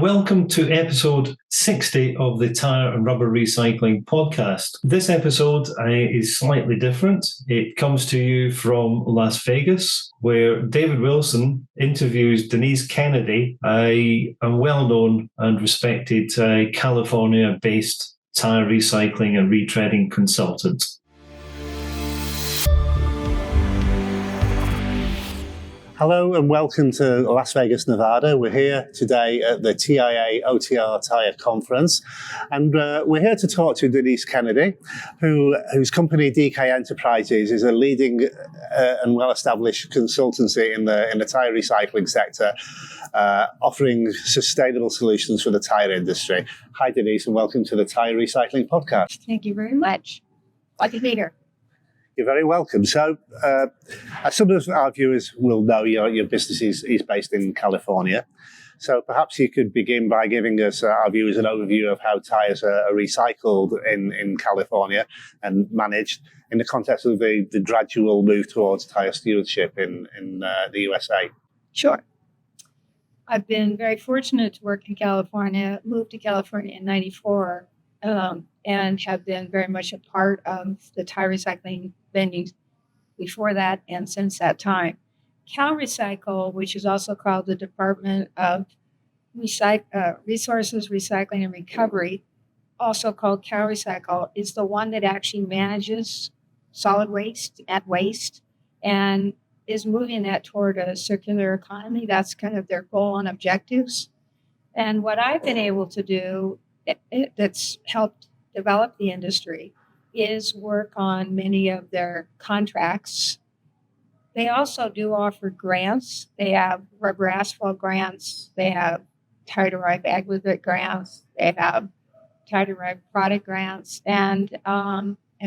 welcome to episode 60 of the Tyre and Rubber Recycling podcast. This episode is slightly different. It comes to you from Las Vegas, where David Wilson interviews Denise Kennedy, a well-known and respected California-based tyre recycling and retreading consultant. Hello and welcome to Las Vegas, Nevada. We're here today at the TIA OTR Tyre conference, and we're here to talk to Denise Kennedy, whose company DK Enterprises is a leading and well-established consultancy in the tyre recycling sector, offering sustainable solutions for the tyre industry. Hi Denise, and welcome to the Tyre Recycling podcast. Thank you very much. Lucky to be here. You're very welcome. So, as some of our viewers will know, your business is based in California. So perhaps you could begin by giving us, our viewers, an overview of how tyres are recycled in California and managed in the context of the gradual move towards tyre stewardship in the USA. Sure. I've been very fortunate to work in California, moved to California in 94, and have been very much a part of the tyre recycling venues before that and since that time. Calcycle, which is also called the Department of Resources, Recycling, and Recovery, also called Calcycle, is the one that actually manages solid waste and is moving that toward a circular economy. That's kind of their goal and objectives. And what I've been able to do that's helped develop the industry is work on many of their contracts. They also do offer grants. They have rubber asphalt grants. They have tire-derived aggregate grants. They have tire-derived product grants and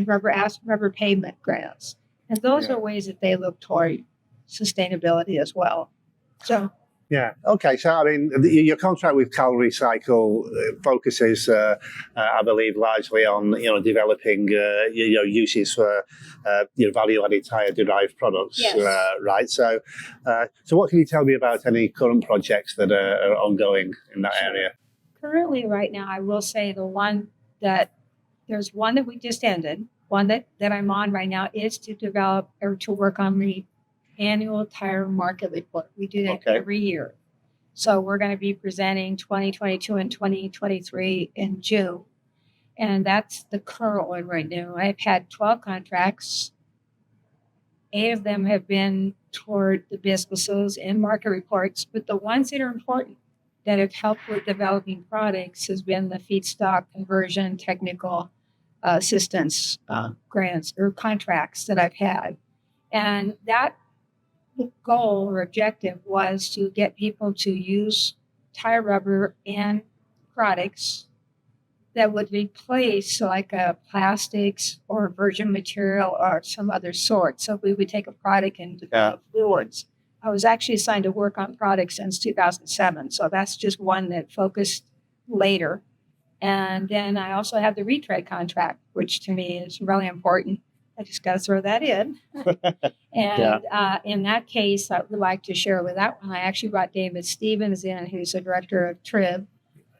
rubber pavement grants. And those are ways that they look toward sustainability as well. So. Yeah. Okay. So, I mean, your contract with Calcycle focuses, I believe, largely on developing uses for value-added tyre-derived products. Yes. Right. So, what can you tell me about any current projects that are ongoing in that area? Currently, right now, I will say there's one that we just ended. One that I'm on right now is to develop or to work on the annual tire market report. We do that every year. So we're going to be presenting 2022 and 2023 in June. And that's the current one right now. I've had 12 contracts. 8 of them have been toward the businesses and market reports. But the ones that are important that have helped with developing products has been the feedstock conversion technical assistance grants or contracts that I've had. And that the goal or objective was to get people to use tire rubber and products that would replace like a plastics or virgin material or some other sort. So we would take a product and develop fluids. I was actually assigned to work on products since 2007. So that's just one that focused later. And then I also have the Retread Contract, which to me is really important. I just got to throw that in. And in that case, I would like to share with that one. I actually brought David Stevens in, who's the director of TRIB.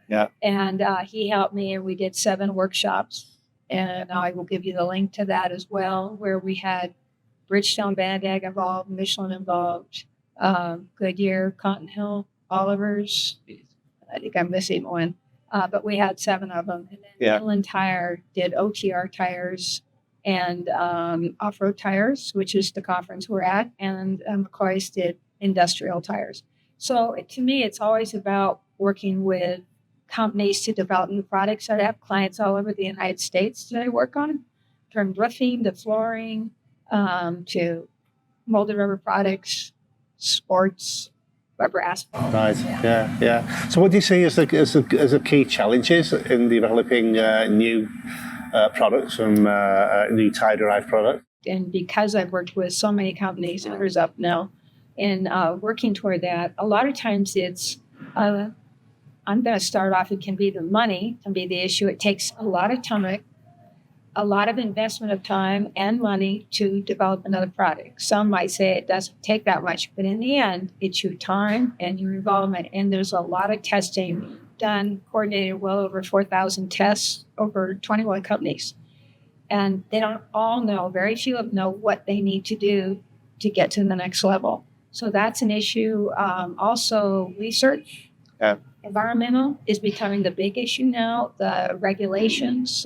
Yeah. And he helped me, and we did 7 workshops. And I will give you the link to that as well, where we had Bridgestone Bandag involved, Michelin involved, Goodyear, Cotton Hill, Oliver's. I think I'm missing one. But we had 7 of them. And then Inland Tire did OTR Tyres and Off-Road Tires, which is the conference we're at, and McCoy's did industrial tires. So to me, it's always about working with companies to develop new products. I have clients all over the United States that I work on, from roofing to flooring to molded rubber products, sports, rubber asphalt. Right. Yeah. So what do you see as the key challenges in developing new products from new tire-derived products? And because I've worked with so many companies, others up now, and working toward that, a lot of times it's, I'm going to start off, it can be the money, can be the issue. It takes a lot of time, a lot of investment of time and money to develop another product. Some might say it doesn't take that much, but in the end, it's your time and your involvement. And there's a lot of testing coordinated well over 4,000 tests over 21 companies. And they don't all know, very few of them know what they need to do to get to the next level. So that's an issue. Also, research. Yeah. Environmental is becoming the big issue now. The regulations,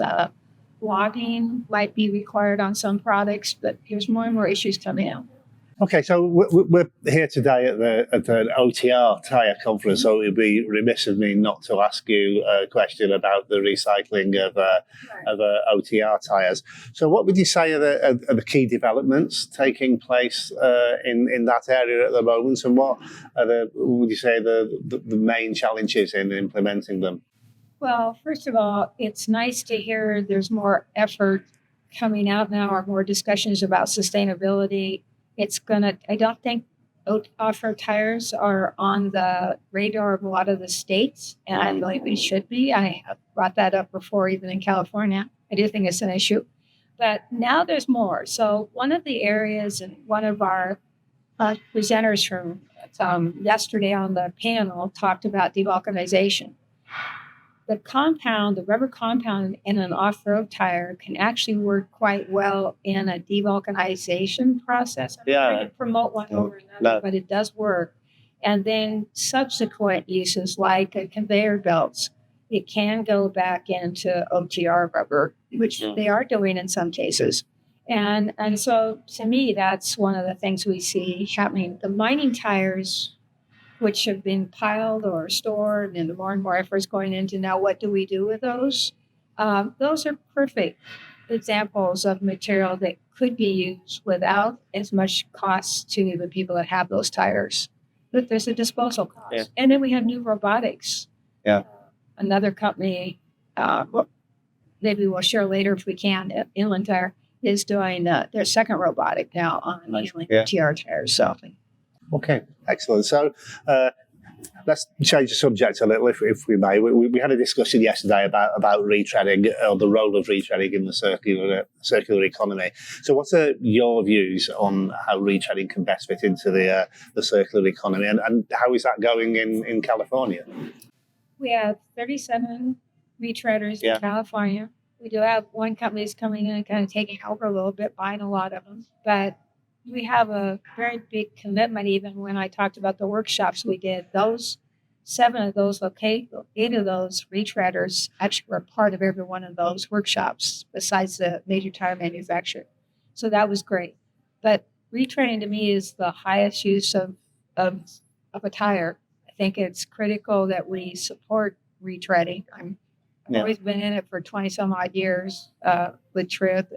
logging might be required on some products, but there's more and more issues coming out. Okay, so we're here today at the OTR Tyre conference, so it would be remiss of me not to ask you a question about the recycling of OTR tyres. So what would you say are the key developments taking place in that area at the moment, and what would you say the main challenges in implementing them? Well, first of all, it's nice to hear there's more effort coming out now, or more discussions about sustainability. I don't think off-road tires are on the radar of a lot of the states, and I believe it should be. I have brought that up before, even in California. I do think it's an issue. But now there's more. So one of the areas, and one of our presenters from yesterday on the panel talked about devulcanization. The rubber compound in an off-road tire can actually work quite well in a devulcanization process. I'm not trying to promote one over another, but it does work. And then subsequent uses like conveyor belts, it can go back into OTR rubber, which they are doing in some cases. And so to me, that's one of the things we see happening. The mining tires, which have been piled or stored, and more efforts going into now, what do we do with those? Those are perfect examples of material that could be used without as much cost to the people that have those tires. But there's a disposal cost. Yeah. And then we have new robotics. Yeah. Another company, maybe we'll share later if we can, Inland Tire, is doing their second robotic now on OTR tires. So. Okay, excellent. So let's change the subject a little, if we may. We had a discussion yesterday about retreading, or the role of retreading in the circular economy. So what are your views on how retreading can best fit into the circular economy, and how is that going in California? We have 37 retreaders in California. We do have one company that's coming in and kind of taking over a little bit, buying a lot of them. But we have a very big commitment. Even when I talked about the workshops we did, 8 of those retreaders actually were part of every one of those workshops, besides the major tire manufacturer. So that was great. But retreading to me is the highest use of a tire. I think it's critical that we support retreading. I've always been in it for 20 some odd years with Trip,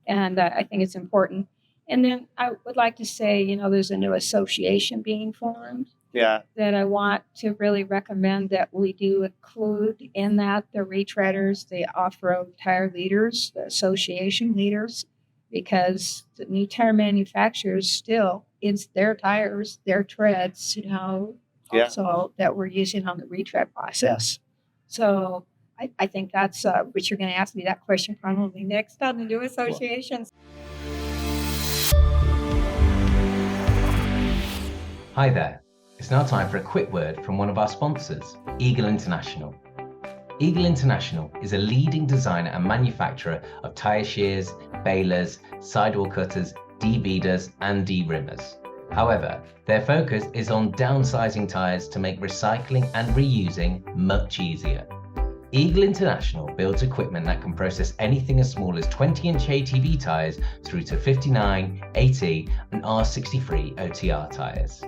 and I think it's important. And then I would like to say, there's a new association being formed that I want to really recommend that we do include in that the retreaders, the off-road tire leaders, the association leaders, because the new tire manufacturers still, it's their tires, their treads, also that we're using on the retread process. So I think that's what you're going to ask me that question probably next on the new associations. Hi there. It's now time for a quick word from one of our sponsors, Eagle International. Eagle International is a leading designer and manufacturer of tyre shears, balers, sidewall cutters, debeaders and derimmers. However, their focus is on downsizing tyres to make recycling and reusing much easier. Eagle International builds equipment that can process anything as small as 20-inch ATV tyres through to 59, 80 and R63 OTR tyres.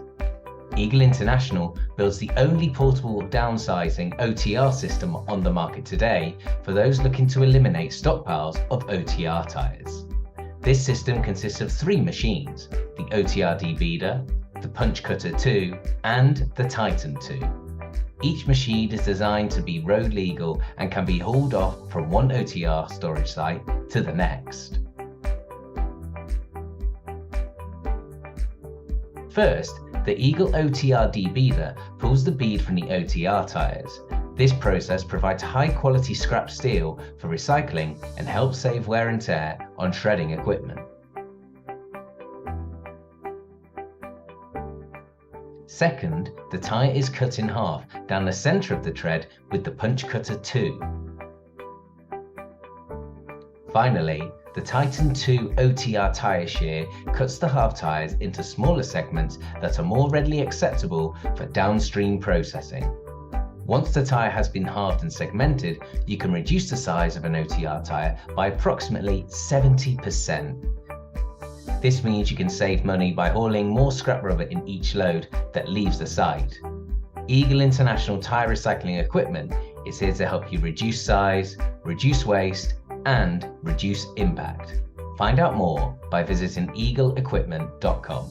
Eagle International builds the only portable downsizing OTR system on the market today for those looking to eliminate stockpiles of OTR tyres. This system consists of 3 machines, the OTR Debeader, the Punch Cutter 2 and the Titan 2. Each machine is designed to be road legal and can be hauled off from one OTR storage site to the next. First, the Eagle OTR Debeader pulls the bead from the OTR tyres. This process provides high-quality scrap steel for recycling and helps save wear and tear on shredding equipment. Second, the tyre is cut in half down the centre of the tread with the punch cutter 2. Finally, the Titan 2 OTR tyre shear cuts the half tyres into smaller segments that are more readily acceptable for downstream processing. Once the tyre has been halved and segmented, you can reduce the size of an OTR tyre by approximately 70%. This means you can save money by hauling more scrap rubber in each load that leaves the site. Eagle International Tyre Recycling Equipment is here to help you reduce size, reduce waste, and reduce impact. Find out more by visiting eagleequipment.com.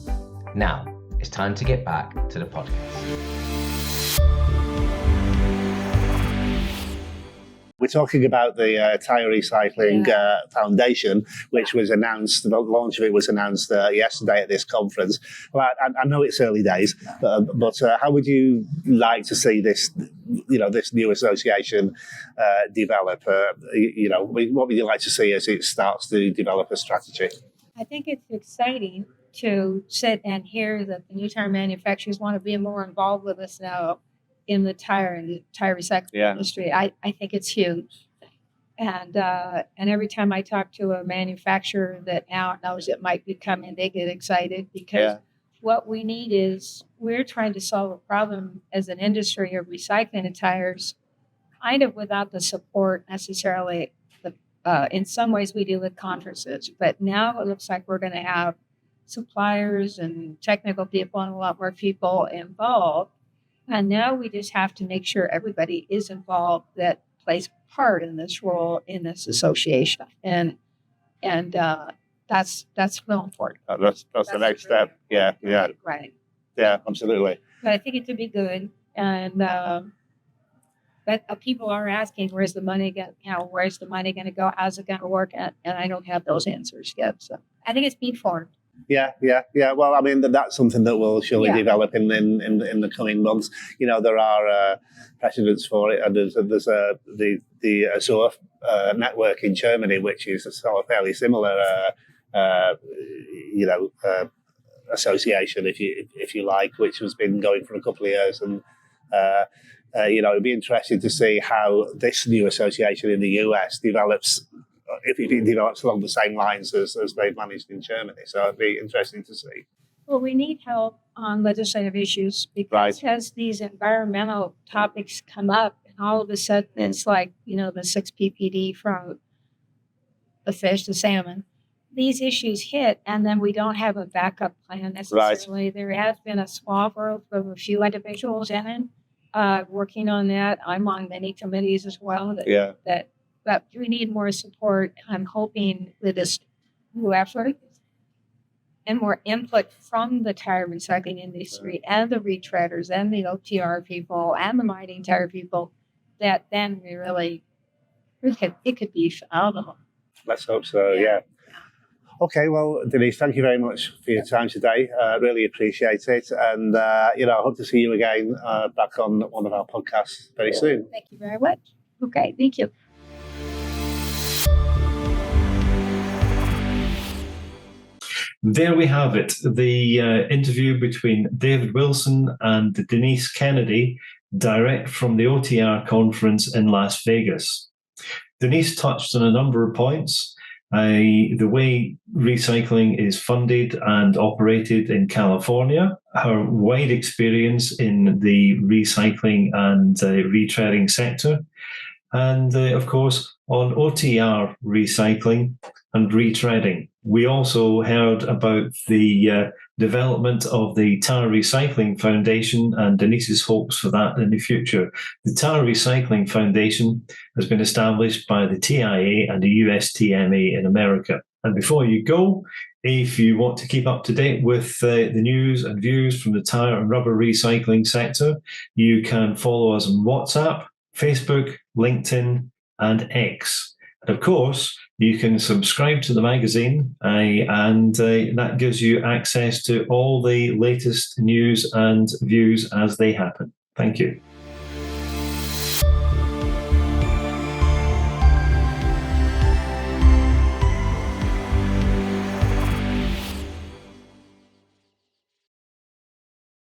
Now, it's time to get back to the podcast. We're talking about the Tyre Recycling Foundation, which was announced, the launch of it was announced yesterday at this conference. Well, I know it's early days, but how would you like to see this, this new association develop? What would you like to see as it starts to develop a strategy? I think it's exciting to sit and hear that the new tire manufacturers want to be more involved with us now in the tire and the tire recycling industry. I think it's huge. And every time I talk to a manufacturer that now knows it might be coming, they get excited because what we need is we're trying to solve a problem as an industry of recycling the tires kind of without the support necessarily. In some ways we do with conferences, but now it looks like we're going to have suppliers and technical people and a lot more people involved. And now we just have to make sure everybody is involved that plays part in this role in this association. And that's real important. That's the next step. Yeah. Right. Yeah, absolutely. But I think it could be good. And but people are asking, where's the money going to go? How's it going to work? And I don't have those answers yet. So I think it's being formed. Yeah. Well, I mean, that's something that will surely develop in the coming months. There are precedents for it, and there's the Azure network in Germany, which is a sort of fairly similar, association, if you like, which has been going for a couple of years, and it'd be interesting to see how this new association in the US develops. If it develops along the same lines as they've managed in Germany. So it'd be interesting to see. Well, we need help on legislative issues because as these environmental topics come up, and all of a sudden it's like, the 6 ppd from the fish, the salmon, these issues hit, and then we don't have a backup plan necessarily. Right. There has been a small group of a few individuals in it working on that. I'm on many committees as well but we need more support. I'm hoping with this new effort and more input from the tire recycling industry and the retreaders and the OTR people and the mining tire people that then it could be phenomenal. Let's hope so, yeah. Okay, well, Denise, thank you very much for your time today. Really appreciate it. And, I hope to see you again back on one of our podcasts very soon. Thank you very much. Okay, thank you. There we have it, the interview between David Wilson and Denise Kennedy, direct from the OTR conference in Las Vegas. Denise touched on a number of points. The way recycling is funded and operated in California, her wide experience in the recycling and retreading sector, and of course on OTR recycling and retreading. We also heard about the development of the Tyre Recycling Foundation and Denise's hopes for that in the future. The Tyre Recycling Foundation has been established by the TIA and the USTMA in America. And before you go, if you want to keep up to date with the news and views from the tyre and rubber recycling sector, you can follow us on WhatsApp, Facebook, LinkedIn, and X. And of course, you can subscribe to the magazine, and that gives you access to all the latest news and views as they happen. Thank you.